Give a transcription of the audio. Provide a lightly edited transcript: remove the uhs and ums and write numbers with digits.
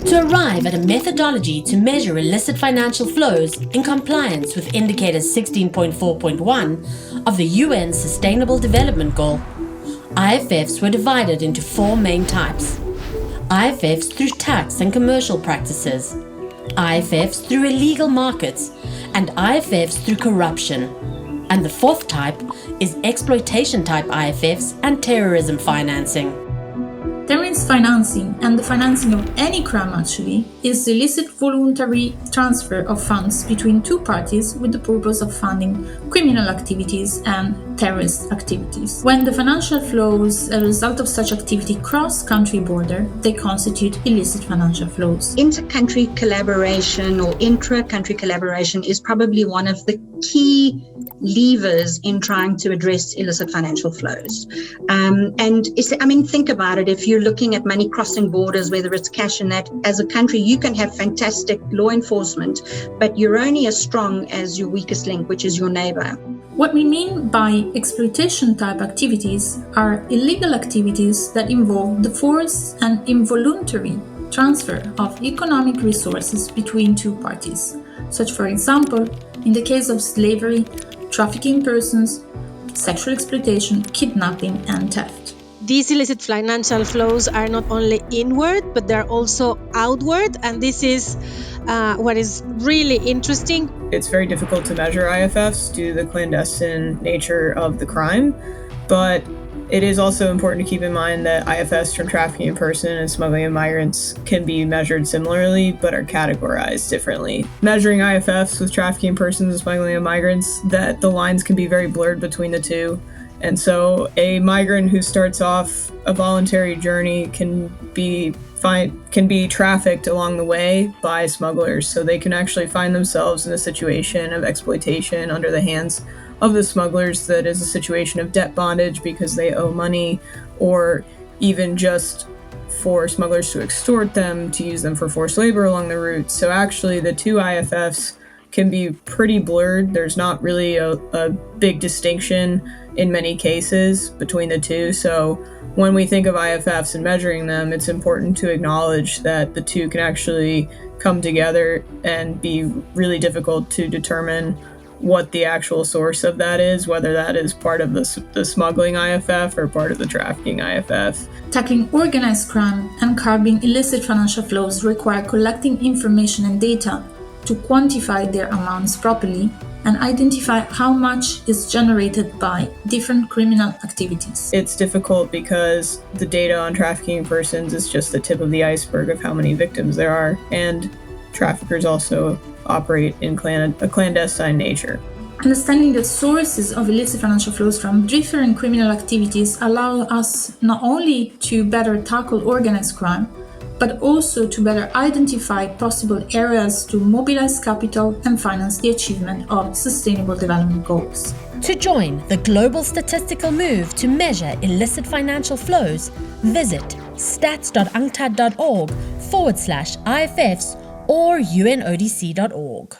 To arrive at a methodology to measure illicit financial flows in compliance with Indicator 16.4.1 of the UN Sustainable Development Goal, IFFs were divided into four main types. IFFs through tax and commercial practices, IFFs through illegal markets, and IFFs through corruption. And the fourth type is exploitation-type IFFs and terrorism financing. Terrorist financing, and the financing of any crime actually, is the illicit voluntary transfer of funds between two parties with the purpose of funding criminal activities and terrorist activities. When the financial flows as a result of such activity cross country border, they constitute illicit financial flows. Inter-country collaboration or intra-country collaboration is probably one of the key levers in trying to address illicit financial flows. Think about it. If you're looking at money crossing borders, whether it's cash and that, as a country, you can have fantastic law enforcement, but you're only as strong as your weakest link, which is your neighbor. What we mean by exploitation-type activities are illegal activities that involve the forced and involuntary transfer of economic resources between two parties, such, for example, in the case of slavery, trafficking persons, sexual exploitation, kidnapping, and theft. These illicit financial flows are not only inward, but they're also outward, and this is what is really interesting. It's very difficult to measure IFFs due to the clandestine nature of the crime, but it is also important to keep in mind that IFS from trafficking in person and smuggling of migrants can be measured similarly, but are categorized differently. Measuring IFFs with trafficking in persons and smuggling of migrants, that the lines can be very blurred between the two. And so a migrant who starts off a voluntary journey can be trafficked along the way by smugglers. So they can actually find themselves in a situation of exploitation under the hands of the smugglers that is a situation of debt bondage because they owe money, or even just for smugglers to extort them, to use them for forced labor along the route. So actually the two IFFs can be pretty blurred. There's not really a big distinction in many cases between the two. So when we think of IFFs and measuring them, it's important to acknowledge that the two can actually come together and be really difficult to determine what the actual source of that is, whether that is part of the smuggling IFF or part of the trafficking IFF. Tackling organized crime and curbing illicit financial flows require collecting information and data to quantify their amounts properly and identify how much is generated by different criminal activities. It's difficult because the data on trafficking persons is just the tip of the iceberg of how many victims there are, and traffickers also operate in a clandestine nature. Understanding the sources of illicit financial flows from different criminal activities allow us not only to better tackle organized crime, but also to better identify possible areas to mobilize capital and finance the achievement of sustainable development goals. To join the global statistical move to measure illicit financial flows, visit stats.unctad.org/IFFs or unodc.org.